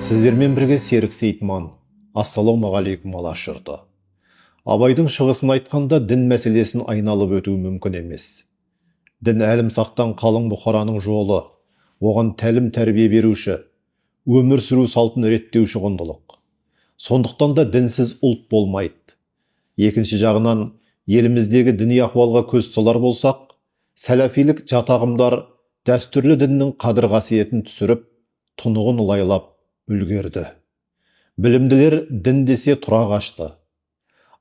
Сіздермен бірге Серік Сейтман. Ассалаумағалейкум алаш жұрты. Абайдың шығысын айтқанда дін мәселесін айналып өту мүмкін емес. Дін әлімсақтан қалың бұқараның жолы, оған тәлім тәрбие беруші, өмір сүру салтын реттеуші құндылық. Сондықтан да дінсіз ұлт болмайды. Екінші жағынан, еліміздегі діни ахуалға көз салар болсақ, сәләфилік жатағымдар дәстүрлі діннің қадір қасиетін түсіріп, тұнығын лайлап үлгерді. Білімділер дін десе тұра қашты.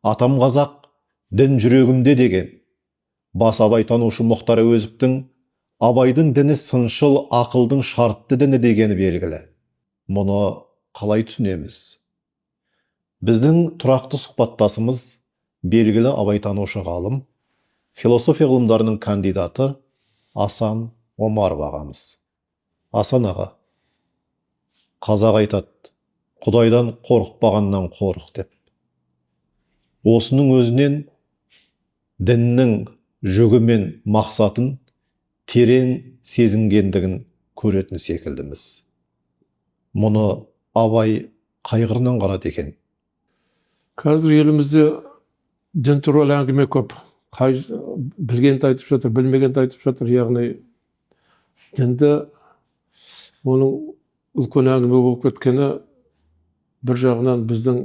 Атам қазақ, дін жүрегімде деген. Бас абайтанушы Мұхтар Әуезовтің Абайдың діні сыншыл ақылдың шартты діні дегені белгілі. Мұны қалай түсінеміз? Біздің тұрақты сұхбаттасымыз белгілі абайтанушы ғалым, философия ғылымдарының кандидаты Асан Омаров ағамыз. Асан аға, қазақ айтады, Құдайдан қорықпағаннан қорық деп. Осының өзінен діннің жүгі мен мақсатын терең сезінгендігін көретін секілдіміз. Мұны Абай қайғырынан қарады екен. Қазір елімізде дін туралы әңгіме көп. Білгенді айтып жатыр, білмегенді айтып жатыр. Яғни дінді оның үлкен әңгіме болып кеткені бір жағынан біздің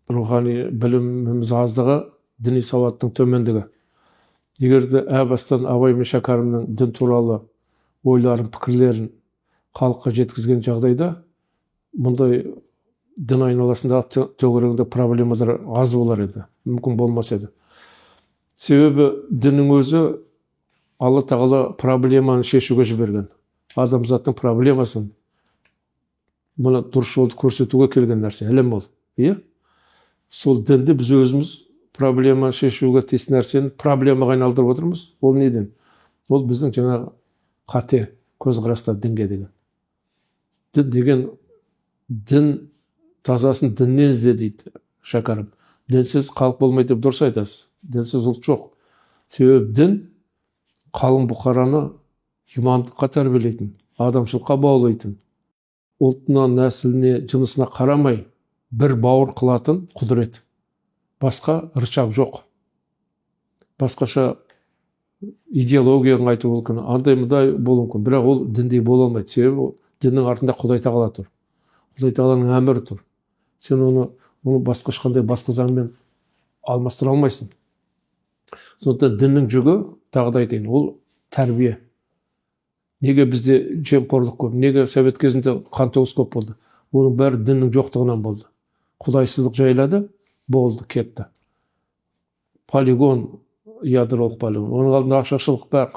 рухани біліміміз аздығы, діни сауаттың төмендігі. Егер де бастан Абай мен Шәкәрімнің дін туралы ойларын, пікірлерін халыққа жеткізген жағдайда, мұндай дін айналасында төңірегінде проблемалар аз болар еді, мүмкін болмас еді. Себебі діннің өзі Алла Тағала проблеманы шешуге жіберген. Адамзаттың проблемасын мұны дұрыс жолды көрсетуге келген нәрсе, ілім ол. Сол дінді біз өзіміз проблема шешуге тиіс нәрсені проблемаға айналдырып отырмыз. Ол неден? Ол біздің жаңағы қате көзқараста дінге деген. Дін деген, дін тазасын діннен ізде дейді Шәкәрім. Дінсіз халық болмайды деп дұрыс айтасыз. Дінсіз ұлт жоқ. Себебі дін қалың бұқараны имандылыққа тәрбиелейтін, адамшылыққа баулайтын, ұлтына, нәсіліне, жынысына қарамай бір бауыр қылатын құдірет. Басқа рычаг жоқ. Басқаша идеологияны айту мүмкін, андай-мындай болуы мүмкін, бірақ ол діндей бола алмайды. Себебі діннің артында Құдай Тағала тұр. Құдай Тағаланың әмірі тұр. Сен оны басқа ешқандай басқа заңмен алмастыра алмайсың. Сондықтан діннің жүгі, тағы да айтайын, ол тәрбие. Неге бізде жемқорлық көп? Неге совет кезінде қантөгіс көп болды? Оның бәрі діннің жоқтығынан болды. Құдайсыздық жайлады, болды, кетті. Полигон, ядролық полигон. Оның алдында ақшашылық бәрі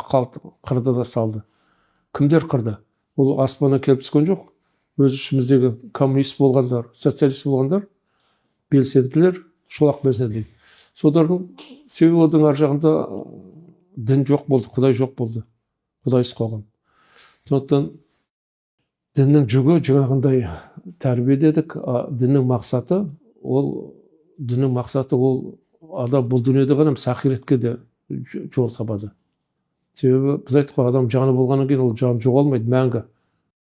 қырды да салды. Кімдер қырды? Ол аспаннан келіп түскен жоқ. Өз ішіміздегі коммунист болғандар, социалист болғандар, белсенділер, шолақ белсенділер. Солардың себебі оның ар жағында дін жоқ болды, Құдай жоқ болды. Құдайсыз қоғам. Сондықтан діннің жүгі жаңағындай тәрбие дедік, діннің мақсаты ол адам бұл дүниеде ғана емес, ақиретке де жол табады. Себебі біз айттық қой, адам жаны болғаннан кейін ол жаны жоғалмайды, мәңгі.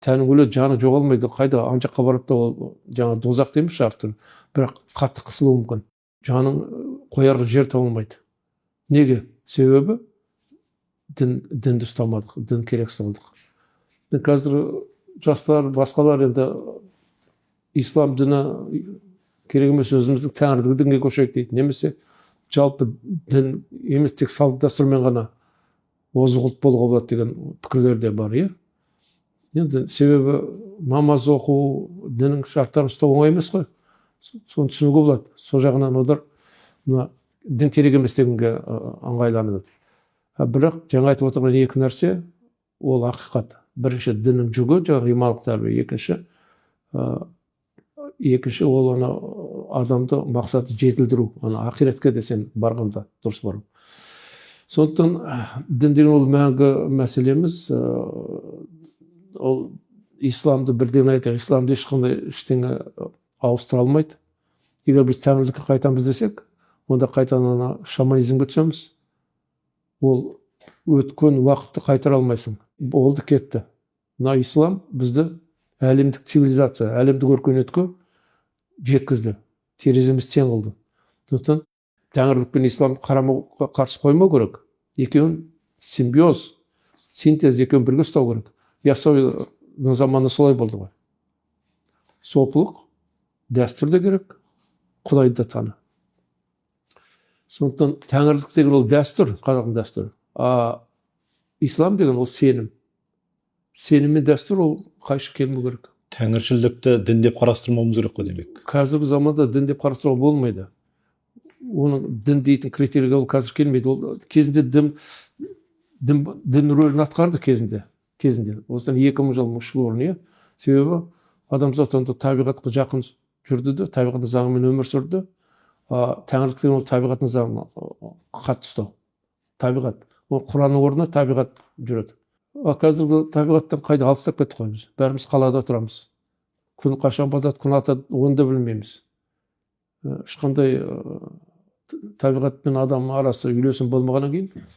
Тәнің өледі, жаны жоғалмайды, қайда ана жаққа барады да ол жаңа дозақ дейміз шарты, бірақ қатты қысылуы мүмкін. Жаның қоярға жер табылмайды. Неге? Себебі дінді ұстамадық, дін керексіз қылдық. Қазір жастар, басқалар енді ислам діні керек емес, өзіміздің тәңірдігі дінге көшейік дейді. Немесе жалпы дін емес, тек салт дәстүрмен ғана озық ұлт болуға болады деген пікірлер де бар. Енді себебі намаз оқу, діннің шарттарын ұстау оңай емес қой. Соны түсінуге болады. Сол жағынан олар дін керек емес дегенге ыңғайланады. Бірақ жаңа айтып отырған екі нәрсе ол ақиқат. Бірінші діннің жүгі, жаңағы имандылық тәрбие. Екінші ол адамды мақсаты жетілдіру, ақиретке де сен барғанда дұрыс бару. Сондықтан дін деген ол мәңгі мәселеміз. Ол исламды бірден айтайық, исламды ешқандай ештеңе ауыстыра алмайды. Егер біз тәңірлікке қайтамыз десек, онда қайтадан шаманизмге түсеміз. Ол өткен уақытты қайтара алмайсың. Болды, кетті. Мына ислам бізді әлемдік цивилизация, әлемдік өркениетке жеткізді. Тереземіз тең қылды. Сондықтан тәңірлік пен исламды қарама қарсы қоймау керек. Екеуін симбиоз, синтез, екеуін бірге ұстау керек. Яссауидің заманы солай болды ғой. Сопылық, дәстүр де керек, Құдайды да таны. Сондықтан тәңірлік деген ол дәстүр, қазақтың дәстүрі. Ислам деген ол сенім. Сенім мен дәстүр ол қайшы келмеу керек. Тәңіршілдікті дін деп қарастырмауымыз керек қой демек. Қазіргі заманда дін деп қарастыруға болмайды. Оның дін дейтін критерийге ол қазір келмейді. Ол кезінде дін рөлін атқарды кезінде. Осыдан 2000 жыл мұшыл орын, себебі адамзат онда табиғатқа жақын жүрді де, табиғаттың заңымен өмір сүрді. Тәңірлік деген ол табиғаттың заңына қатты ұстау. Табиғат. Ол Құранның орнына табиғат жүреді. Қазіргі табиғаттан қайда алыстап кетті ғой біз. Бәріміз қалада тұрамыз. Күн қашан батады, күн атады, оны да білмейміз. Ешқандай табиғат пен адам арасы үйлесім болмағаннан кейін,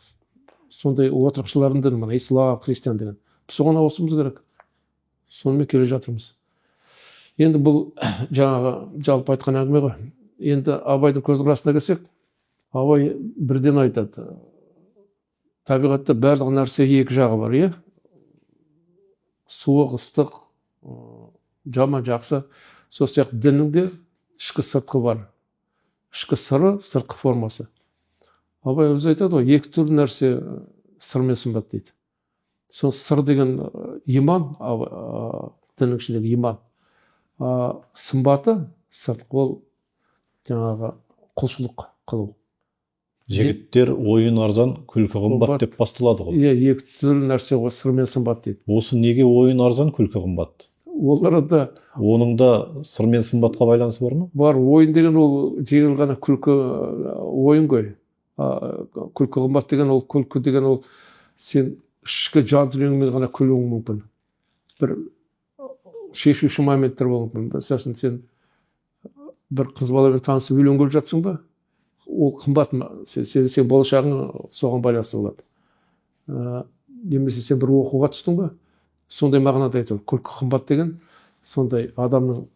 сондай отырықшылардың діні, мына ислам, христиан деген. Біз соған ауысуымыз керек. Сонымен келе жатырмыз. Енді бұл жаңағы жалпы айтқан әңгіме ғой. Енді Абайдың көзқарасына келсек, Абай бірден айтады. Табиғатта барлық нәрсе екі жағы бар, суық, ыстық, жаман, жақсы. Сол сияқты діннің де ішкі сыртқы бар. Ішкі сыры, сыртқы формасы. Абай өзі айтады ғой, екі түрлі нәрсе сыр мен сымбат дейді. Сол сыр деген иман, діннің ішіндегі иман. Сымбаты, сыртқы, ол жаңағы құлшылық қылу. Жігіттер ойын арзан, күлкі қымбат деп басталады ғой. Екі түрлі нәрсе ғой, сыр мен сымбат дейді. Осы неге ойын арзан, күлкі қымбат? Оларда оның да сыр мен сымбатқа байланысы бар ма? Бар. Ойын деген ол жеңіл ғана күлкі ойын ғой. Күлкі қымбат деген ол, күлкі деген ол сен ішкі жан дүниеңмен ғана күлуің мүмкін. Бір шешуші моменттер болуы мүмкін. Мысалы сен бір қыз баламен танысып үйленгелі жатсың ба? Ол қымбат ма? Сен болашағың соған байланысты болады. Немесе сен бір оқуға түстің ба? Сондай мағынада айтады. Күлкі қымбат деген сондай адамның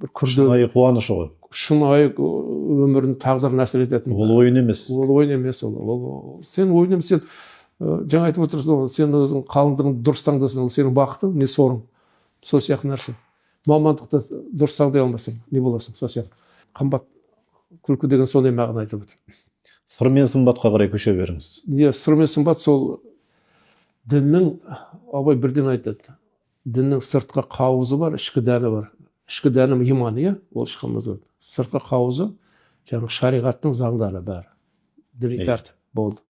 бір шынайы қуанышы ғой. Шынайы өмірін тағдырын әсер ететін. Ол ойын емес. Ол ойын емес. Сен ойын емес. Сен жаңа айтып отырсың, сен өзің қалыңдығын дұрыс таңдасың, ол сенің бақытың, не сорың. Сол сияқты нәрсе. Мамандықты дұрыс таңдай алмасаң, не боласың? Сол сияқты. Қымбат күлкі деген сондай мағына айтып отыр. Сыр мен сымбатқа қарай көше беріңіз. Сыр мен сымбат сол діннің, Абай бірден айтады. Діннің сыртқы қауызы бар, ішкі дәні бар. Ішкі дәні иман, ол шыққанымыз бар. Сыртқы қауызы жаңағы шариғаттың заңдары бәрі. Діни тәртіп болды.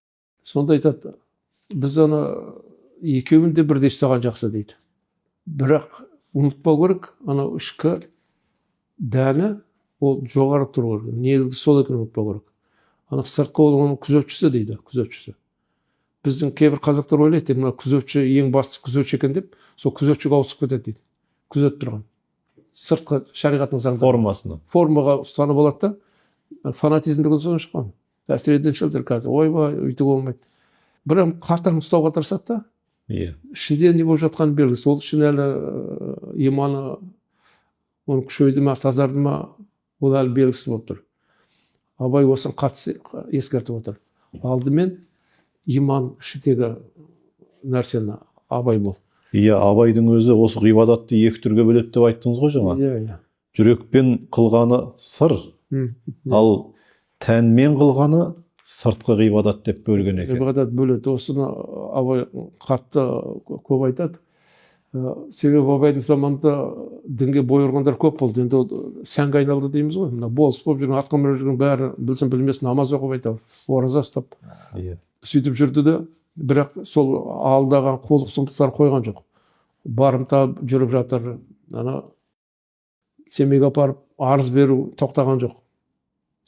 Сонда айтады, біз ана екеуін де бірдей ұстаған жақсы дейді. Бірақ ұмытпау керек, ана ішкі дәні ол жоғары тұру керек. Негізі сол екенін ұмытпау керек. Ана сыртқы оның күзетшісі дейді, күзетшісі. Біздің кейбір қазақтар ойлайды, мына күзетші ең басты күзетші екен деп, сол күзетшіге ауысып кетеді дейді. Күзетіп тұрған. Сыртқы шариғаттың заңдары. Формаға ұстанып алады да, фанатизм деген содан шыққан. Әсіресе діншілдер қазір, ойбай, өйтіп болмайды. Бірақ қатаң ұстауға тырысады да. Ішінде не болып жатқаны белгісіз. Ол үшін әлі иманы оның күшейді ме, тазарды ма, ол әлі белгісіз болып тұр. Абай осыны қатты ескертіп отыр. Алдымен иман ішіндегі нәрсені абай бол. Абайдың өзі осы ғибадатты екі түрге бөледі деп айттыңыз ғой жаңа. Жүрекпен қылғаны сыр, ал тәнмен қылғаны сыртқы ғибадат деп бөлген екен. Ғибадат бөледі. Осыны Абай қатты көп айтады. Себебі Абайдың заманында дінге бой ұрғандар көп болды. Енді сәнге айналды дейміз ғой. Мына болыс болып жүрген, атқа мініп жүрген бәрі білсін білмесін намаз оқып айтады, ораза ұстап. Сөйтіп жүрді де, бірақ сол алдаған қулық сұмдықтар қойған жоқ. Барымта жүріп жатыр. Ана Семейге апарып арыз беру тоқтаған жоқ.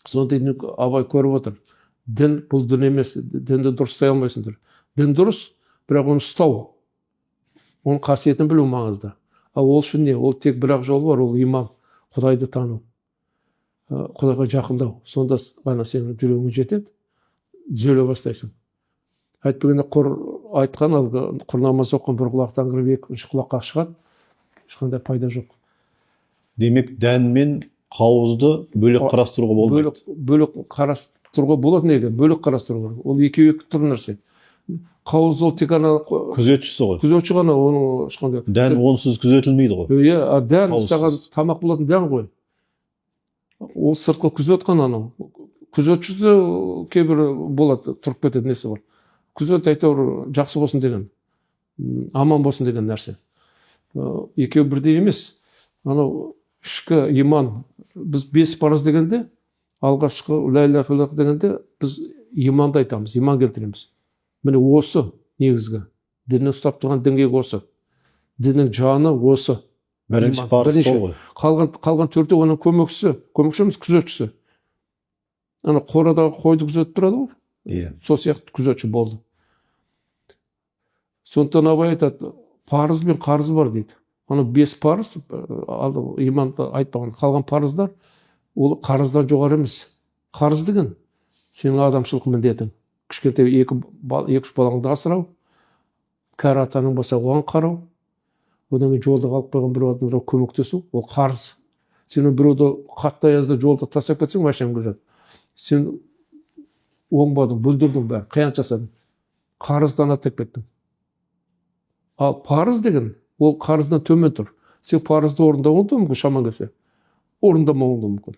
Сонда Абай көріп отыр. Дін бұл дін емес, дінді дұрыстай алмайсыңдар. Дін дұрыс, бірақ оны ұстау, оның қасиетін білу маңызды. Ал ол үшін не? Ол тек бір-ақ жол бар, ол иман, Құдайды тану, Құдайға жақындау. Сонда ғана сенің жүрегің жетеді, түзеле бастайсың. Айтпағанда құр айтқан, құр намаз оқыған бір құлақтан кіріп екінші құлаққа шығады, ешқандай пайда жоқ. Демек, дән мен қауызды бөлек қарастыруға болмайды. Бөлек қарастыруға болады. Неге? Бөлек қарастыруға. Ол екеуі екі түрлі нәрсе. Қауыз ол тек ана күзетшісі ғой. Күзетші ғана, оның ешқандай. Дән онсыз күзетілмейді ғой. Иә, дән саған тамақ болатын дән ғой. Ол сыртқы күзет қана анау. Күзетшісі кейбір болады, тұрып кетеді несі бар. Күзет әйтеуір жақсы болсын деген, аман болсын деген нәрсе. Екеуі бірдей емес. Анау ішкі иман, біз 5 парыз дегенде, алғашқы ла иляха илlalloh дегенде біз иманды айтамыз, иман келтіреміз. Міне осы негізгі. Діннің ұстап тұрған діңгегі осы. Діннің жаны осы. Бірінші парыз сол ғой. Қалған төртеу оның көмекшісі емес, күзетшісі. Ана қорадағы қойды күзетіп тұрады ғой. Иә. Сол сияқты күзетші болды. Сондықтан Абай айтады, парыз бен қарыз бар дейді. Ана 5 парыз, иманды айтпаған, қалған парыздар, ол қарыздан жоғары емес. Қарыз деген сенің адамшылық міндетің. Кішкентай 2-3 балаңды асырау, кәрі атаның болса оған қарау, одан кейін жолда қалып қойған біреуге көмектесу, ол қарыз. Сен біреуді қатты аязда жолда тастап кетсең, машинаң жүреді. Сен оңбадың, бүлдірдің бәрі, қиянат жасадың. Қарыздан аттап кеттің. Ал парыз деген, ол қарыздан төмен тұр. Сен парызды орындауың да мүмкін, шаман келсе. Орындамауың да мүмкін.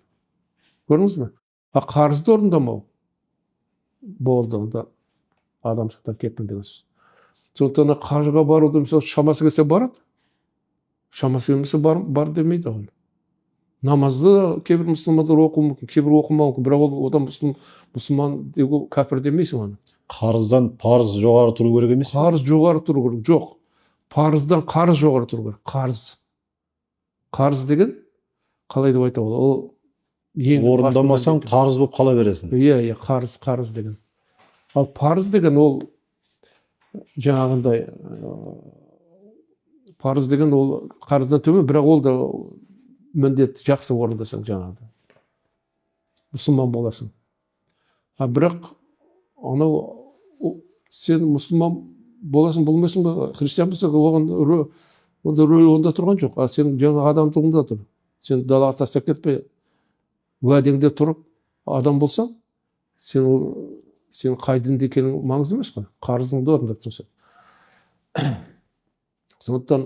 Көрдіңіз бе? А қарызды орындамау болды, онда адамшылықтан кеттің деген сөз. Сондықтан қажыға баруды мысалы шамасы келсе барады. Шамасы келмесе бар демейді оған. Намазды кейбір мұсылмандар оқуы мүмкін, кейбір оқымауы мүмкін, бірақ одан мұсылман деуге кәпір демейсің оны. Қарыздан парыз жоғары тұру керек емес? Қарыз жоғары тұру керек, жоқ. Парыздан қарыз жоғары тұру керек. Қарыз деген қалай деп айтуға болады? Ол орындамасаң қарыз болып қала бересің. Иә, қарыз деген. Ал парыз деген ол жаңағындай парыз деген ол қарыздан төмен, бірақ ол да міндет жақсы орындасаң жаңағыдай. Мұсылман боласың. Бірақ анау сен мұсылман боласың, болмайсың ба, христиан болсаң, оған рөл онда тұрған жоқ. Сен жаңа адамдығыңда тұр. Сен далаға тастап кетпей, уәдеңде тұрып, адам болсаң, сен қай дінде екенің маңызды емес қой. Қарызыңды орындап тұрсың. Сондықтан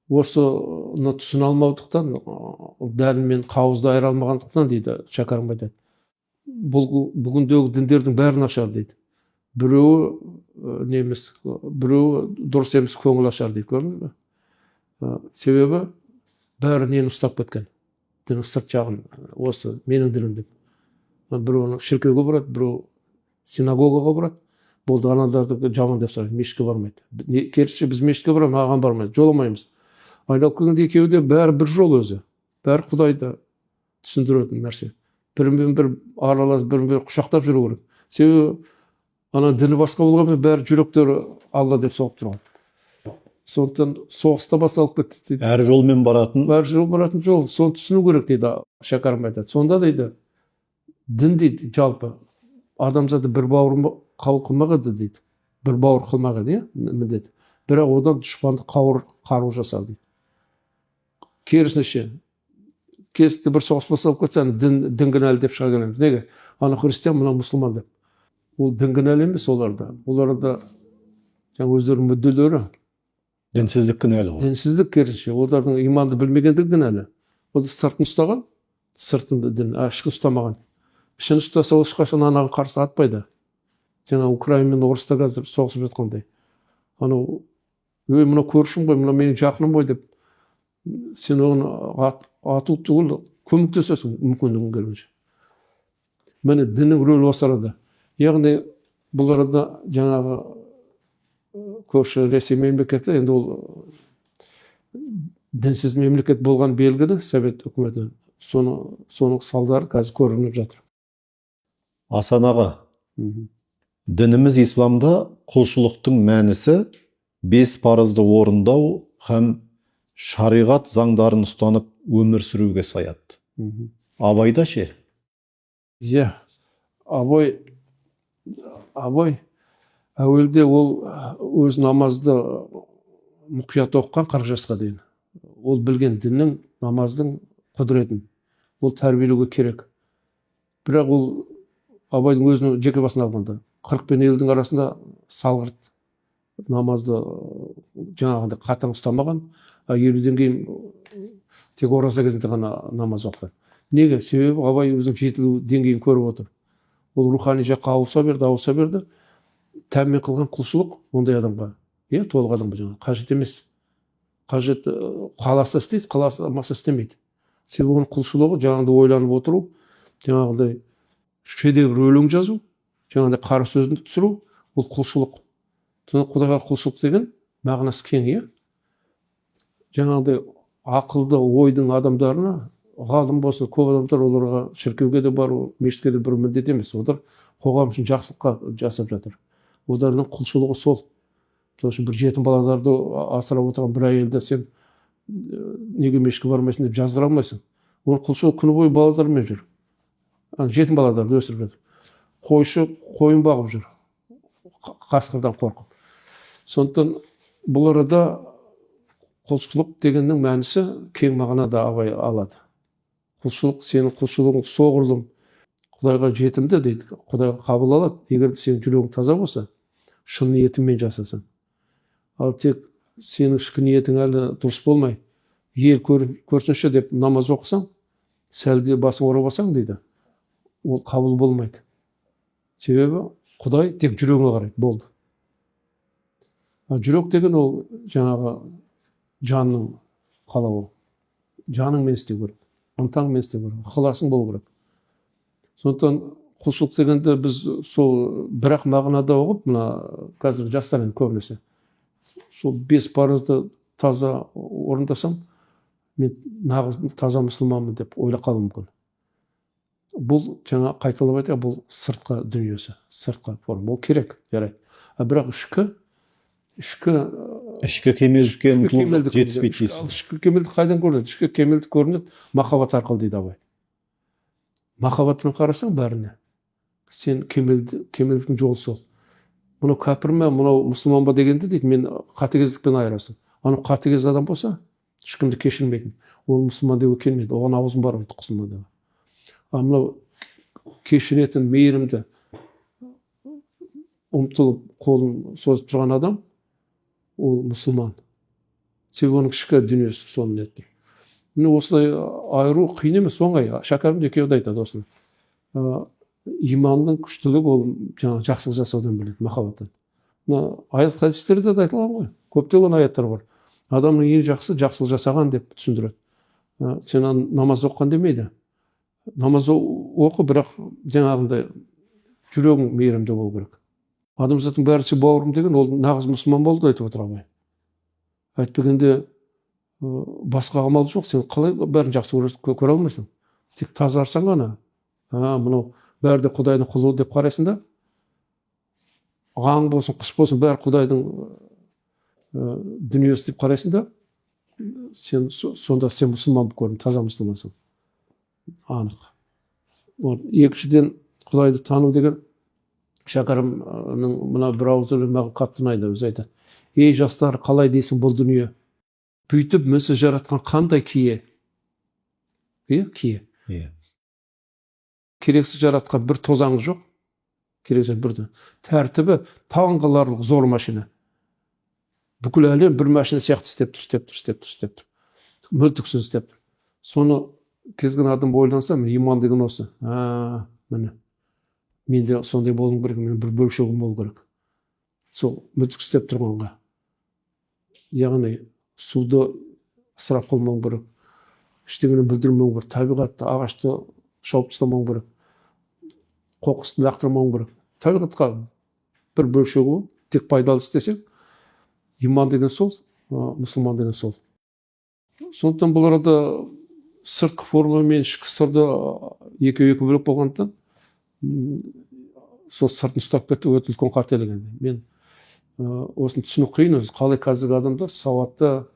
осыны түсіне алмаудықтан, дән мен қауызды айыра алмағандықтан дейді Шәкәрім айтады. Бүгіндегі діндердің бәрі нашар дейді. Біреуі немес, біреуі дұрыс емес, көңіл ашар дейді. Көрдіңіз бе? Себебі бәрі нені ұстап кеткен. Дінің сырт жағын, осы менің дінім деп. Біреу шіркеуге барады, біреу синагогаға барады. Болды, анандарды жаман деп сұрайды, мешітке бармайды. Керісінше біз мешітке барамыз, маған бармайды, жоламаймыз. Айналып келгенде екеуі де бәрі бір жол өзі. Бәрі Құдайды түсіндіретін нәрсе. Бірімен бір аралас, бірімен құшақтап жүру керек. Себебі ана діні басқа болғанмен бәрі жүректері Алла деп соғып тұрған. Сондықтан соғыста басталып кетті дейді. Әр жолмен баратын. Әр жол баратын жол. Соны түсіну керек дейді Шәкәрім айтады. Сонда дейді, дін дейді жалпы адамзаты бір бауыр қабыл қылмағады дейді. Бір бауыр қылмағады, міндет. Бірақ одан дұшпанды қару жасау дейді. Керісінше, керісінде бір соғыс басталып кетсе, дін кінәлі деп шыға келеміз. Неге? Ана христиан, мына мұсылман деп. Ол дін кінәлі емес оларда. Оларда жаңа өздерінің мүдделері. Дінсіздік кінәлі ғой. Дінсіздік керісінше. Олардың иманды білмегендік кінәлі. Ол сыртын ұстаған, сыртында дін, ішкі ұстамаған. Ішін ұстаса, ол ешқашан анаға қарсы атпайды. Жаңа Украина мен орыста қазір соғысып жатқандай. Анау, мына көршім ғой, мына менің жақыным ғой деп, сен оны ату түгіл көмектесесің мүмкіндігің келгенше. Міне діннің рөлі осы арада. Яғни бұл арада жаңағы көрші Ресей мемлекеті, енді ол дінсіз мемлекет болған белгілі Совет үкіметі. Соның салдары қазір көрініп жатыр. Асан аға, Дініміз исламда құлшылықтың мәнісі 5 парызды орындау һәм шариғат заңдарын ұстанып өмір сүруге саяды. Абайда ше? Иә, абай әуелде ол өз намазды мұқият оқыған 40 жасқа дейін. Ол білген діннің, намаздың құдіретін. Ол тәрбиелеуге керек. Бірақ ол абайдың өзінің жеке басына алғанда 40 пен 50-дің арасында салғырт намазды жаңағындай қатаң ұстамаған, 50-ден кейін тек ораза кезінде ғана намаз оқыған. Неге? Себебі абай өзінің жетілу деңгейін көріп отыр. Ол рухани жаққа ауыса берді. Тәммен қылған құлшылық ондай адамға, толық адамға жаңағы қажет емес. Қажет қаласа істейді, қаламаса істемейді. Себебі оның құлшылығы жаңағыдай ойланып отыру, жаңағыдай шедевр өлең жазу, жаңағыдай қара сөзді түсіру, ол құлшылық. Құдайға құлшылық деген мағынасы кең, жаңағыдай ақылды ойдың адамдарына, ғалым болсын, көп адамдар оларға шіркеуге де бару, мешітке де бір міндет емес. Олар қоғам үшін жақсылыққа жасап жатыр. Олардың құлшылығы сол. Сол үшін бір жетім балаларды асырап отырған бір әйелді сен неге мешітке бармайсың деп жазғыра алмайсың. Ол құлшылық күні бойы балалармен жүр. Жетім балаларды өсіріп жатыр. Қойшы қойын бағып жүр. Қасқырдан қорқып. Сондықтан бұл арада құлшылық дегеннің мәнісі кең мағынада абай алады. Құлшылық, сенің құлшылығың соғұрлым Құдайға жетімді дейді. Құдайға қабыл алады. Егер сенің жүрегің таза болса, шын ниетіңмен жасасаң. Ал тек сенің ішкі ниетің әлі дұрыс болмай, ел көрсінші деп намаз оқысаң, сәлде басың орабасаң дейді, ол қабыл болмайды. Себебі Құдай тек жүрегіңе қарайды, болды. Жүрек деген ол жаңағы жанның қалауы. Жаныңмен істеу керек, ынтаңмен істеу керек, ықыласың болу керек. Сондықтан құлшылық дегенде біз сол бірақ мағынада оқып, мына қазір жастар көбінесе сол 5 парызды таза орындасам, мен нағыз таза мұсылманмын деп ойлап қалуым мүмкін. Бұл жаңа қайталап айтайық, бұл сыртқы дүниесі, сыртқы форма. Ол керек, жарайды. Бірақ ішкі кемелдікке ұмтылу жетіспейді дейсіз. Ішкі кемелдік қайдан көрінеді? Ішкі кемелдік көрінеді махаббат арқылы дейді абай. Махаббатпен қарасаң бәріне, сен кемелдіктің жолы сол. Мынау кәпір ме, мынау мұсылман ба дегенде дейді, мен қатыгездікпен айырасың. Анау қатыгез адам болса, ешкімді кешірмейтін. Ол мұсылман деуге келмейді. Оған аузың бар дейді мұсылман деуге. Ал мынау кешіретін, мейірімді, ұмтылып қолын созып тұрған адам, ол мұсылман. Себебі оның ішкі дүниесі соны еттір. Міне осылай айыру қиын емес, оңай. Шәкәрім екеуі де айтады осыны. Иманның күштілігі ол жақсылық жасаудан біледі, махаббаттан. Аят хадистерде де айтылған ғой. Көптеген аяттар бар. Адамның ең жақсы жақсылық жасаған деп түсіндіреді. Сен намаз оқыған демейді. Намаз оқы, бірақ жаңағындай жүрегің мейірімді болу керек. Адамзаттың бәрі бауырым деген, ол нағыз мұсылман болды айтып отыр абай. Айтпегенде басқа амал жоқ, сен қалай бәрін жақсы көре алмайсың. Тек тазарсаң ғана, мынау бәрі де Құдайдың құлы деп қарайсың да, аң болсын, құс болсын, бәрі Құдайдың дүниесі деп қарайсың да, сонда сен мұсылман болып көрдің, таза мұсылмансың. Анық. Екіншіден Құдайды тану деген, Шәкәрімнің мына бір ауыз өлең маған қатты ұнайды, өзі айтады. Ей жастар, қалай дейсің бұл дүние? Бүйтіп мінсіз жаратқан қандай кие? Кие. Керексіз жаратқан бір тозаңы жоқ. Керексіз бірді. Тәртібі таңғаларлық зор машина. Бүкіл әлем бір машина сияқты істеп тұр. Мүлтіксіз істеп тұр. Соны кезген адам ойланса, иман деген осы. Міне. Мен де сондай болуым керек, мен бір бөлшегім болу керек. Сол мүлтіксіз істеп тұрғанға. Яғни суды ысырап қылмау керек. Ештеңені бүлдірмеу керек. Табиғатты, ағашты шауып тастамау керек. Қоқысты лақтырмау керек. Табиғатқа бір бөлшегі тек пайдалы істесең, иман деген сол, мұсылман деген сол. Сондықтан бұл арада сыртқы форма мен ішкі сырды екі бөлек болғандықтан сол сыртын ұстап кетті, өте үлкен қателік енді. Мен осыны түсіну қиын өзі. Қалай қазіргі адамдар сауатты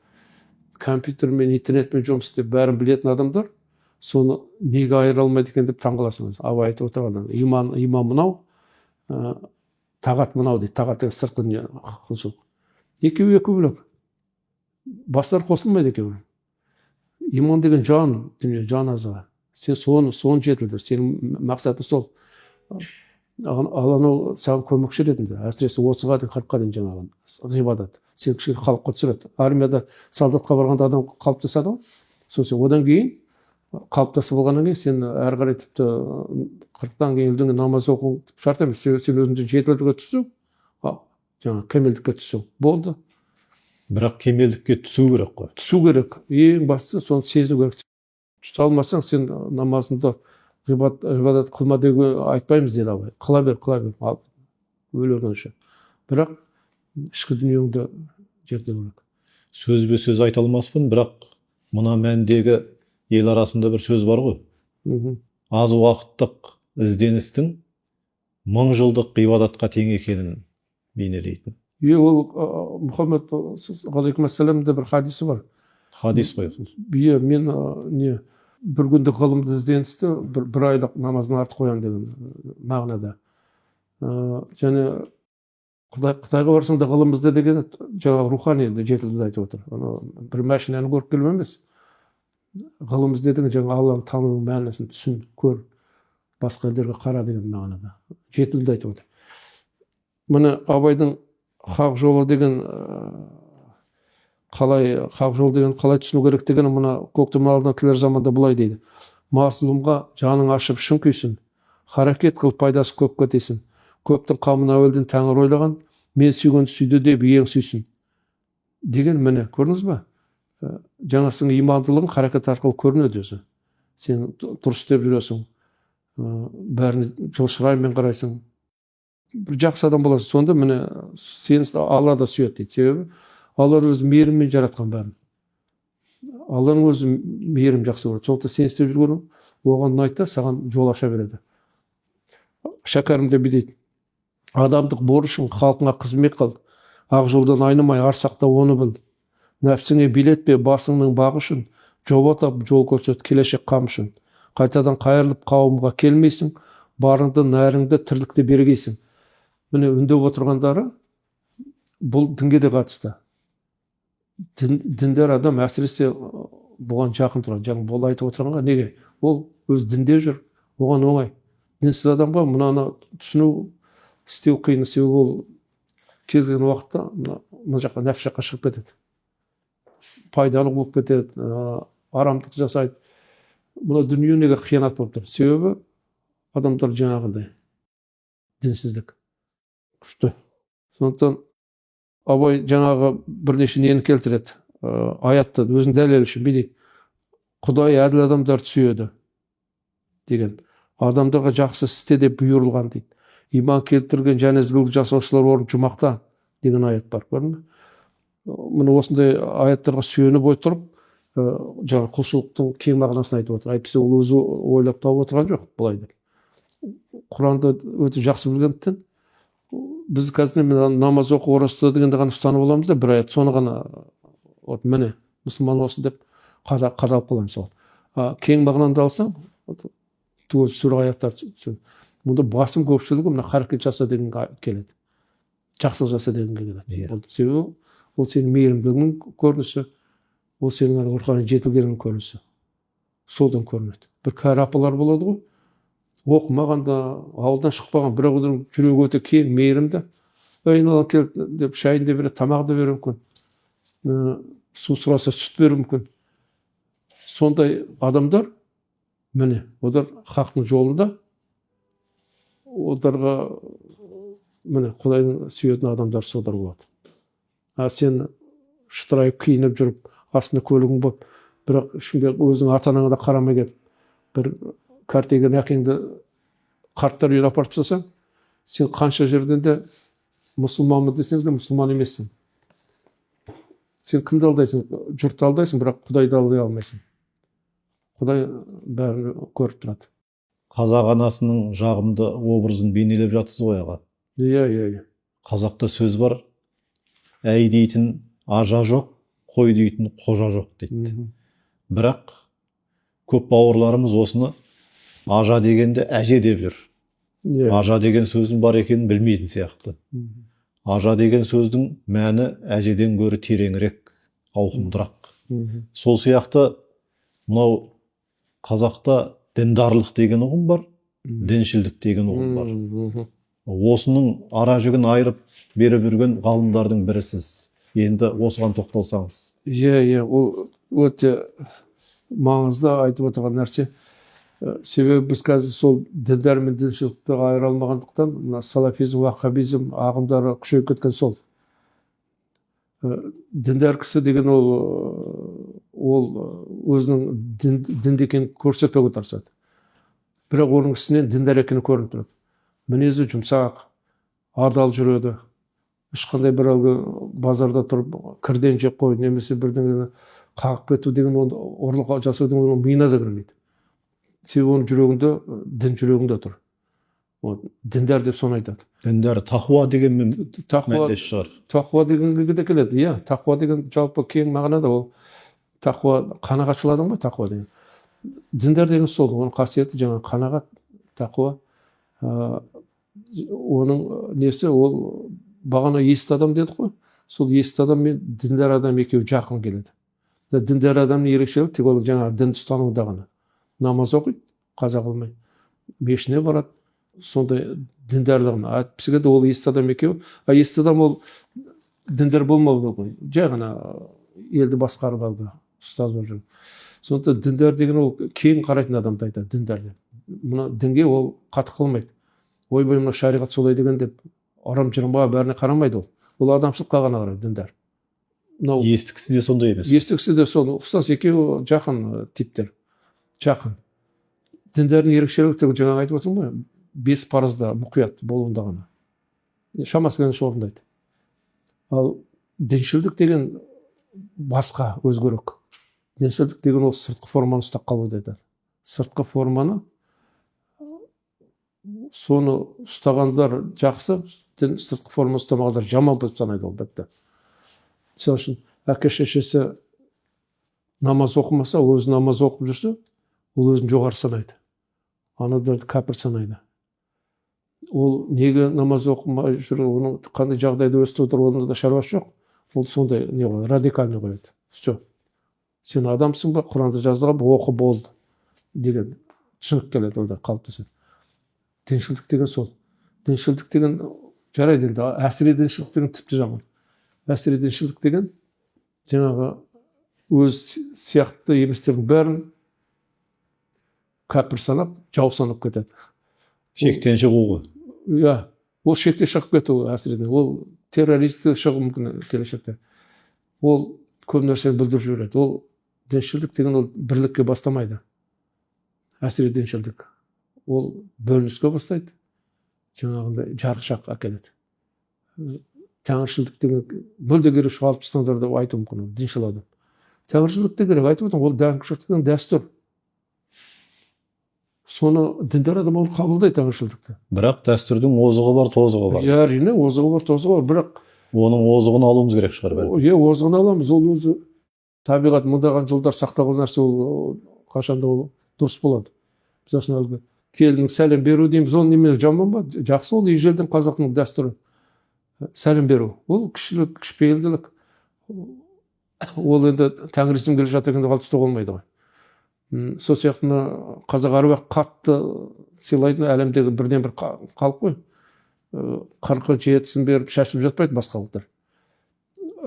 компьютермен, интернетпен жұмыс істеп, бәрін білетін адамдар соны неге айыра алмайды екен деп таңғаласың. Абай айтып отырған иман мынау, тағат мынау дейді. Тағат деген сыртқы дүние, құлшылық. Екеуі екі бөлек. Бастары қосылмайды екеуі. Иман деген жан дүние, жан азығы. Сен соны жетілдір. Сенің мақсатың сол. Ал анау саған көмекші ретінде, әсіресе 30-ға дейін 40-қа дейін жаңағы ғибадат. Сен кішкене халыққа түсіреді. Армияда солдатқа барғанда адам қалыптасады ғой. Сосын одан кейін қалыптасып болғаннан кейін сен әрі қарай тіпті 40-тан кейін елдің намаз оқу шарт емес. Сен өзіңді жетілдіруге түссең, жаңағы кемелдікке түссең болды. Бірақ кемелдікке түсу керек қой. Түсу керек. Ең бастысы соны сезу керек. Түсе алмасаң сен намазыңды ғибадат қылма деп айтпаймыз деді абай. Қыла бер, өлердіңше. Бірақ ішкі дүниеңді жетілдіру керек. Сөзбе сөз айта алмаспын, бірақ мына мәндегі ел арасында бір сөз бар ғой. Аз уақыттық ізденістің 1000 жылдық ғибадатқа тең екенін бейнелейтін. Ол Мұхаммед алейкумассаламда бір хадисі бар. Хадис қой. Мен бір күндік ғылымды ізденісті бір айлық намаздан артық қоямын деген мағынада. Және Қытайға барсаң да ғылым ізде деген жаңағы рухани жетілуді айтып отыр. Бір машинаны көріп келу емес. Ғылым ізде деген жаңағы Алланы тану мәнісін түсін, көр, басқа елдерге қара деген мағынада. Жетілуді айтып отыр. Міне Абайдың хақ жолы деген қалай түсіну керек деген мұны көктем алдына келер заманда бұлай дейді. Масылымға жаның ашып шын күйсін, харакет қыл пайдасы көп кетесін. Көптің қамын әуелден тәңір ойлаған, мен сүйген сүйді деп ең сүйсін. Деген міне, көрдіңіз ба? Жаңасың имандылығың харакет арқылы көрінеді өзі. Сен дұрыс істеп жүресің, бәріне жылшыраймен қарайсың. Бір жақсы адам боласың. Сонда міне сені Алла да сүйеді дейді. Себебі Алла өзі мейіріммен жаратқан бәрін. Алланың өзі мейірім жақсы көреді. Сондықтан сен істеп жүргенің оған ұнайды, саған жол аша береді. Шәкәрімде дейді: адамдық борышың халқыңа қызмет қыл, ақ жолдан айнымай арсақта оны біл. Нәпсіңе билетпе басыңның бағы үшін, жоба тап жол көрсет келешек қам үшін. Қайтадан қайырылып қауымға келмейсің, барыңды, нәріңді, тірлікті бергейсің. Міне үндеп отырғандары бұл дінге де қатысты. Діндер адам әсіресе бұған жақын тұрады. Жаңа бұл айтып отырғанға неге? Ол өз дінде жүр, оған оңай. Дінсіз адамға мұнаны түсіну, істеу қиын. Себебі ол кез келген уақытта мына жаққа нәпсі жаққа шығып кетеді. Пайдалы болып кетеді, арамдық жасайды. Мына дүние неге қиянат болып тұр? Себебі адамдар жаңағындай дінсіздік күшті. Сондықтан Абай жаңағы бірнеше нені келтіреді. Аятты өзінің дәлелі үшін дейді: Құдай әділ адамдарды сүйеді деген. Адамдарға жақсы істе деп бұйырылған дейді. Иман келтірген және ізгілік жасаушылар орын жұмақта деген аят бар. Көрдің бе? Міне осындай аяттарға сүйеніп отырып, жаңағы құлшылықтың кең мағынасын айтып отыр. Әйтпесе ол өзі ойлап тауып отырған жоқ былай деп. Құранды өте жақсы білгендіктен біз қазір намаз оқу, ораза ұста дегенде ғана ұстанып аламыз да, бір аят соны ғана міне мұсылман осы деп қадалып қаламыз. Кең мағынаны алсаң, түгел аяттар мұнда басым көпшілігі мына харекет жаса дегенге келеді. Жақсылық жаса дегенге келеді. Себебі ол сенің мейірімділігінің көрінісі, ол сенің рухани жетілгеннің көрінісі. Солдан көрінеді. Бір кәрі апалар болады ғой, оқымағанда, ауылдан шықпаған, бірақ одан жүрегі өте кең, мейірімді. Айналып кел деп шайын да береді, тамақ да беруі мүмкін. Су сұраса сүт беруі мүмкін. Сондай адамдар, міне, олар хақтың жолында, оларға міне Құдайдың сүйетін адамдар солар болады. Сен шытырайып киініп жүріп, астында көлігің болып, бірақ ішінде өзің ата-анаңа да қарамай кетіп, бір кәртейген әкеңді қарттар үйіне апарып тастасаң, сен қанша жерден де мұсылманмын десең де мұсылман емессің. Сен кімді алдайсың? Жұртты алдайсың, бірақ Құдайды алдай алмайсың. Құдай бәрін көріп тұрады. қазақ анасының жағымды образын бейнелеп жатсыз ғой аға. Иә. Қазақта сөз бар, әй дейтін ажа жоқ, қой дейтін қожа жоқ дейді. Бірақ көп бауырларымыз осыны ажа дегенде әже деп жүр. Ажа деген сөздің бар екенін білмейтін сияқты. Ажа деген сөздің мәні әжеден гөрі тереңірек, ауқымдырақ. Сол сияқты мынау қазақта діндарлық деген ұғым бар, діншілдік деген ұғым бар. Осының ара жігін айырып беріп жүрген ғалымдардың бірісіз. Енді осыған тоқталсаңыз. Иә, ол өте маңызды айтып отырған нәрсе. Себебі біз қазір сол діндар мен діншілікті айыра алмағандықтан, мына салафизм, ваххабизм ағымдары күшейіп кеткен сол. Діндар кісі деген ол өзінің дінді екенін көрсетпеуге тырысады. Бірақ оның ісінен діндар екені көрініп тұрады. Мінезі жұмсақ, адал жүреді. Ешқандай бір базарда тұрып кірден жеп қой, немесе бірдеңені қағып кету деген ұрлық жасаудың оның миына да кірмейді. Себебі оның жүрегінде, дін жүрегінде тұр. Діндар деп соны айтады. Діндар тақуа деген мәндес шығар. Тақуа дегенге де келеді. Иә, тақуа деген жалпы кең мағынада ол тақуа, қанағатшыладың ба тақуа деген. Діндар деген сол, оның қасиеті жаңа қанағат, тақуа. Оның несі ол бағана есті адам дедік қой. Сол есті адам мен діндар адам екеуі жақын келеді. Діндар адамның ерекшелігі тек ол жаңа дінді ұстануда ғана. Намаз оқиды, қаза қылмай. Мешіне барады. Сондай діндарлығына. Әйтпесе ол есті адам екеуі. Есті адам ол діндар болмауы ғой. Жай ғана елді басқарып алды, ұстаз болып жүр. Сондықтан діндар деген ол кең қарайтын адамды айтады, діндар деп. Мына дінге ол қатты қылмайды. Ойбай мына шариғат солай деген деп арам жырымға бәріне қарамайды ол. Ол адамшылыққа ғана қарайды діндар. Есті кісі де сондай емес. Есті кісі де сол ұқсас, екеуі жақын типтер. Жақын. Діндардың ерекшелігі жаңа айтып отырмын ғой, 5 парызда мұқият болуында ғана. Шамасы келгенше орындайды. Ал діншілдік деген басқа, өзгерек. Діншілдік деген ол сыртқы форманы ұстап қалу деді. Сыртқы форманы соны ұстағандар жақсы, сыртқы форманы ұстамағандар жаман болып санайды ол бітті. Мысалы үшін әке шешесі намаз оқымаса, ол өзі намаз оқып жүрсе, ол өзін жоғары санайды. Анадарды кәпір санайды. Ол неге намаз оқымай жүр, оның қандай жағдайда өсті отыр, оның да шаруасы жоқ. Ол сондай не қойды, радикальный қойды. Все. Сен адамсың ба, Құранды жаздыға оқы болды деген түсінік келеді олда қалыптасады. Діншілдік деген сол. Діншілдік деген жарайды енді, әсіре діншілдік деген тіпті жаман. Әсіре діншілдік деген жаңағы өз сияқты еместердің бәрін кәпір санап, жау санап кетеді. Шектен шығу ғой. Иә, ол шектен шығып кету әсіреден. Ол террористі шығу мүмкін келешекте. Ол көп нәрсені бүлдіріп жібереді. Ол діншілдік деген ол бірлікке бастамайды. Әсіре діншілдік. Ол бөлініске бастайды. Жаңағындай жарықшақ әкеледі. Тәңіршілдік деген мүлде керек шығалып тастаңдар деп айту мүмкін ол діншіл адам. Тәңіршілдік те керек айтып отырмын, ол тәңіршілдік деген дәстүр. Соны діндар адам оны қабылдайды тәңіршілдікті. Бірақ дәстүрдің озығы бар, тозығы бар. Иә, әрине, озығы бар, тозығы бар, бірақ оның озығын алуымыз керек шығар бәрі. Иә, озығын аламыз. Ол өзі табиғат мыңдаған жылдар сақталған нәрсе, ол қашанда ол дұрыс болады. Біз осыны әлгі келіннің сәлем беру дейміз, ол неме жаман ба? Жақсы, ол ежелден қазақтың дәстүрі. Сәлем беру. Ол кішілік, кішіпейілділік. Ол енді тәңірисім келе жатыр екенде қалып ұстауға болмайды ғой. Сол сияқты қазақ әруақ қатты сыйлайтын әлемдегі бірден бір халық қой. 40-70 беріп шашып жатпайды басқа халықтар.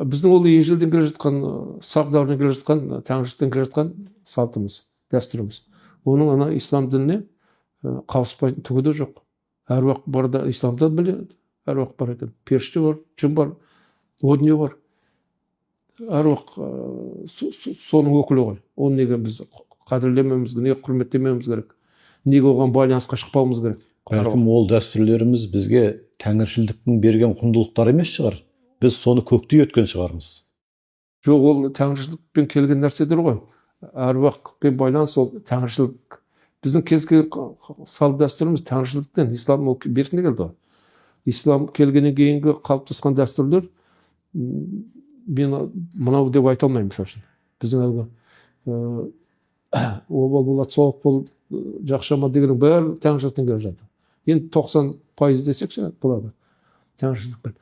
Біздің ол ежелден келе жатқан, сақ дәуірінен келе жатқан, тәңіршіліктен келе жатқан салтымыз, дәстүріміз. Оның ана ислам дініне қауыспайтын түгі де жоқ. Әруақ бар да, исламда біледі, әруақ бар екен. Періште бар, жын бар, о дүние бар. Әруақ соның өкілі ғой. Оны неге біз қадірлемеуіміз керек, неге құрметтемеуіміз керек, неге оған байланысқа шықпауымыз керек. Бәлкім ол дәстүрлеріміз бізге тәңіршілдіктің берген құндылықтары емес шығар. Біз соны көктей өткен шығармыз. Жоқ, ол тәңіршілдікпен келген нәрседер ғой. Әруақпен байланыс ол тәңіршілік біздің кез келген салт дәстүріміз тәңіршілдіктен, ислам ол бертінде келді ғой. Ислам келгеннен кейінгі қалыптасқан дәстүрлер мен мынау деп айта алмаймын. Мысалы үшін біздің әлгі обал болады, соғып бол, жақшама дегеннің бәрі тәңіршіліктен келіп жатыр. Енді 90% десекші болады тәңіршілдікпен.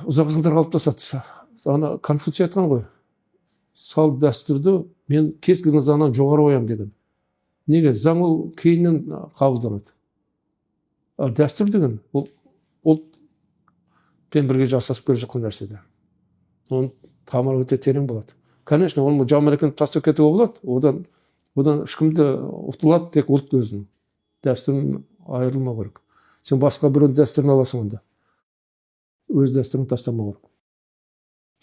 Ұзақ жылдар қалыптасады. Ана Конфуций айтқан ғой, салт дәстүрді мен кез келген заңнан жоғары қоямын деген. Неге? Заң ол кейіннен қабылданады. Дәстүр деген ол ұлтпен бірге жасасып келе жатқан нәрсе. Оның тамыры өте терең болады. Конечно, оны жаман екенін тастап кетуге болады. Одан ешкімді ұтылады, тек ұлт өзінің дәстүрін айырылмау керек. Сен басқа біреудің дәстүрін аласың онда. Өз дәстүрін тастамау керек.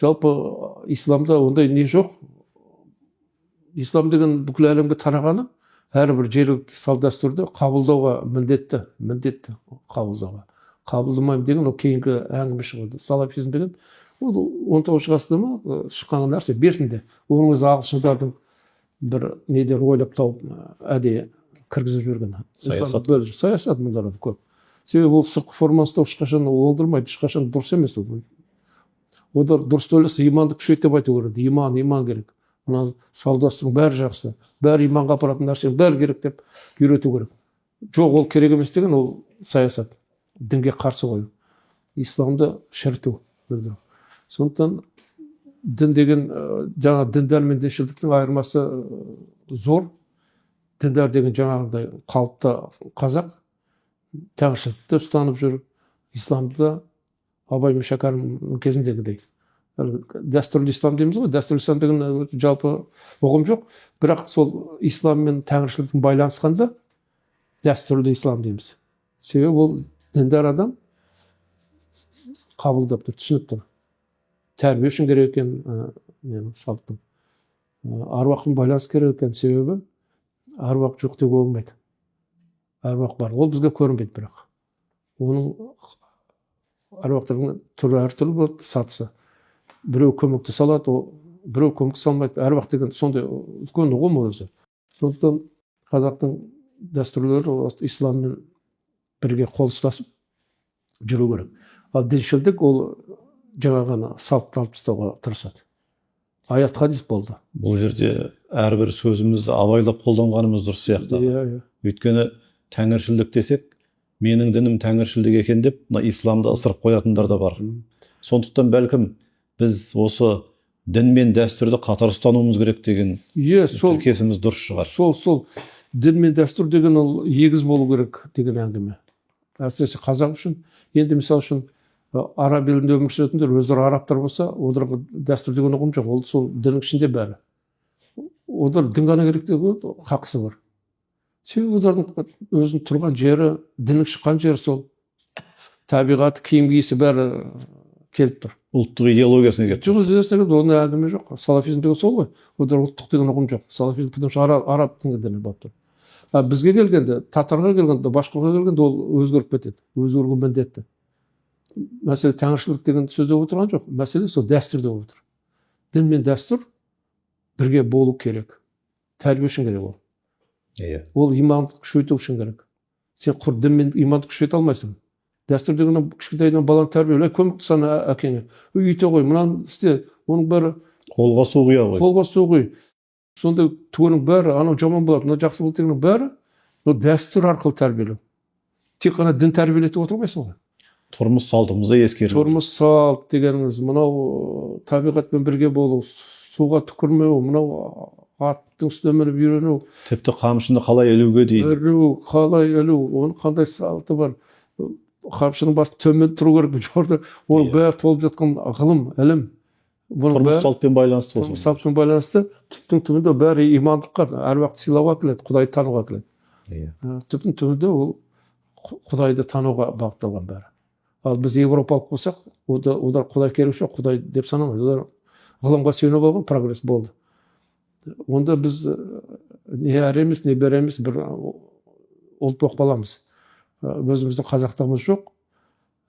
Жалпы исламда ондай не жоқ. Ислам деген бүкіл әлемге тарағаны, әрбір жергілікті салт дәстүрді қабылдауға міндетті қабылдауға. Қабылдамаймын деген ол кейінгі әңгіме шығады. Салафизм деген ол 19 ғасырда шыққан нәрсе бертінде. Оның өзі ағылшындардың бір недер ойлап тауып әдейі кіргізіп жүрген. Саясат мұнда көп. Себебі ол сыртқы форманы ешқашан оңдырмайды, ешқашан дұрыс емес. Олар дұрыс ойласа иманды күшейтіп айту керек. Иман керек. Мына салт дәстүрдің бәрі жақсы, бәрі иманға апаратын нәрсе, бәрі керек деп үйрету керек. Жоқ, ол керек емес деген ол саясат. Дінге қарсы қою. Исламды шіріту. Сондықтан дін деген жаңа діндар мен діншілдіктің айырмасы зор. Діндар деген жаңағыдай қалыпта қазақ тәңіршілдікті ұстанып жүр. Исламды Абай мен Шәкәрім кезіндегідей. Дәстүрлі ислам дейміз ғой. Дәстүрлі ислам деген жалпы ұғым жоқ. Бірақ сол ислам мен тәңіршілдіктің байланысқанда дәстүрлі ислам дейміз. Себебі ол діндар адам қабылдап тұр, түсініп тұр. Тәрбие үшін керек екен салттың. Аруақпен байланыс керек екен. Себебі аруақ жоқ деуге болмайды. Аруақ бар. Ол бізге көрінбейді бірақ. Оның аруақтардың түрі әртүрлі болады, сатысы. Біреу көмекті салады, біреу көмекті салмайды. Аруақ деген сондай үлкен ұғым өзі. Сондықтан қазақтың дәстүрлері исламмен бірге қол ұстасып жүру керек. Ал діншілдік ол жаңағы салтты алып тастауға тырысады. Аят хадис болды. Бұл жерде әрбір сөзімізді абайлап қолданғанымыз дұрыс сияқты. Өйткені тәңіршілдік десек, менің дінім тәңіршілдік екен деп, исламды ысырып қоятындар да бар. Сондықтан бәлкім біз осы дін мен дәстүрді қатар ұстануымыз керек деген тіркесіміз дұрыс шығар. Сол дін мен дәстүр деген ол егіз болу керек деген әңгіме. Әсіресе қазақ үшін, енді мысалы үшін араб елінде өмір сүретіндер өздері арабтар болса, оларға дәстүр деген ұғым жоқ. Ол сол діннің ішінде бәрі. Олар дін ғана керек деген хақысы бар. Себебі олардың өзінің тұрған жері, діннің шыққан жері сол. Табиғаты, киім киісі бәрі келіп тұр. Ұлттық идеологиясына келіп тұр. Жоқ, идеологиясына келіп, оның әңгіме жоқ. Салафизм деген сол ғой. Олар ұлттық деген ұғым жоқ. Салафизм потому что арабтың діні болып тұр. Бізге келгенде, татарға келгенде, башқұртқа келгенде ол өзгеріп кетеді. Өзгеруге міндетті. Мәселе тәңіршілдік деген сөз болып отырған жоқ. Мәселе сол дәстүрде болып тұр. Дін мен дәстүр бірге болу керек. Тәрбие үшін керек ол. Ол иманды күшейту үшін керек. Сен құр дін мен иманды күшейте алмайсың. Дәстүр деген кішкентайдан баланы тәрбиелеу, көмекті сана әкеңе. Үйте ғой, мынаны істе, оның бәрі қолға соғуя ғой. Қолға соғуй. Сонда түгенің бәрі, анау жаман болады, мынау жақсы болады дегеннің бәрі, ол дәстүр арқылы тәрбиелеу. Тек қана дін тәрбиелетіп отырмайсың ғой. Тұрмыс салтымызды ескеру. Тұрмыс салт дегеніңіз, мынау табиғатпен бірге болу, суға түкірмеу, мынау аттың үстіне мініп үйрену. Тіпті қамшыны қалай ілуге дейін. Қалай ілу, оның қандай салты бар. Қамшының басты төмен тұру керек бұл жерде. Ол бәрі толып жатқан ғылым, ілім. Тұрмыс салтпен байланысты болсын. Тұрмыс салтпен байланысты, түптің түбінде бәрі имандыққа, әруақты сыйлауға келеді, Құдайды тануға келеді. Түптің түбінде ол Құдайды тануға бағытталған бәрі. Ал біз европалық болсақ, олар Құдай керек жоқ, Құдай деп санамайды. Олар ғылымға сүйеніп алған, прогресс болды. Онда біз не әрі емес, не бері емес бір ұлт болып қаламыз. Өзіміздің қазақтығымыз жоқ.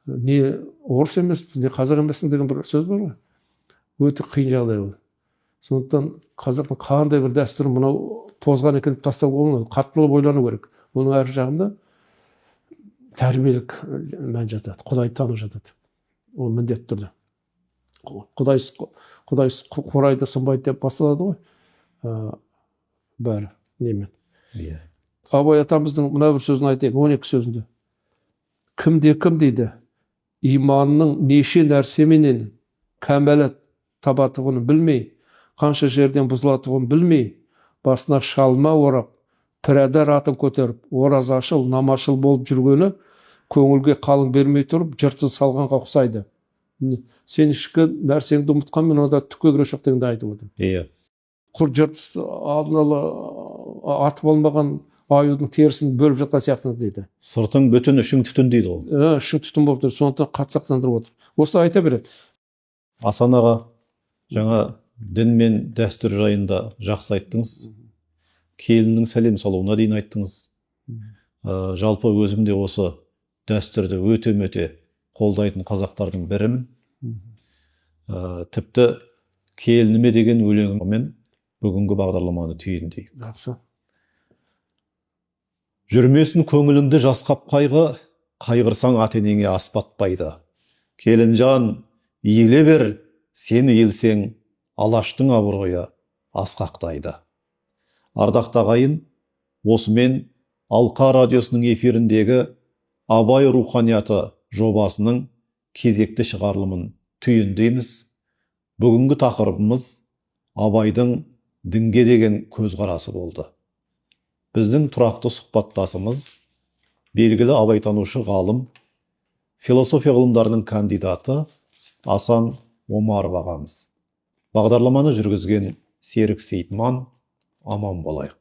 Не орыс емес, не қазақ емессің деген бір сөз бар ғой. Өте қиын жағдай ол. Сондықтан қазақтың қандай бір дәстүрін мынау тозған екен деп тастауға болмайды. Қаттылап ойлану керек. Оның әр жағында тәрбиелік мән жатады, Құдай тану жатады. Ол міндетті түрде. Құдай қурайды сынбайды деп басталады ғой. Бәрі немен. Абай атамыздың мына бір сөзін айтайық, 12 сөзінде. Кімде кім дейді, иманның неше нәрсеменен кәмәлат табатығын білмей, қанша жерден бұзылатығын білмей, басына шалма орап, пірәдар атын көтеріп, оразашыл, намашыл болып жүргені, көңілге қалың бермей тұрып, жыртсыз салғанға ұқсайды. Сен ішкі нәрсеңді ұмытқанмен онда түкке кіре жоқ дегенді айтып отыр. Құр жыртыс алдын ала атып алмаған аюдың терісін бөліп жатқан сияқтыңыз дейді. Сыртың бүтін, ішің түтін дейді ол. Ішің түтін болып тұр, сондықтан қатсақтандырып отыр. Осы айта береді. Асан аға, жаңа дін мен дәстүр жайында жақсы айттыңыз. Келіннің сәлем салуына дейін айттыңыз. Жалпы өзім де осы дәстүрді өте қолдайтын қазақтардың бірімін. Тіпті келініме деген өлеңімен бүгінгі бағдарламаны түйіндейік. Жақсы. Жүрмесін көңіліңді жасқап қайғы, қайғырсаң ата-енеңе ас батпайды. Келінжан, иіле бер, сен иілсең, алаштың абыройы асқақтайды. Ардақты ағайын, осымен Алқа радиосының эфиріндегі Абай руханияты жобасының кезекті шығарылымын түйіндейміз. Бүгінгі тақырыбымыз Абайдың дінге деген көзқарасы болды. Біздің тұрақты сұхбаттасымыз белгілі абайтанушы ғалым, философия ғылымдарының кандидаты Асан Омаров ағамыз. Бағдарламаны жүргізген Серік Сейтман. Аман болайық.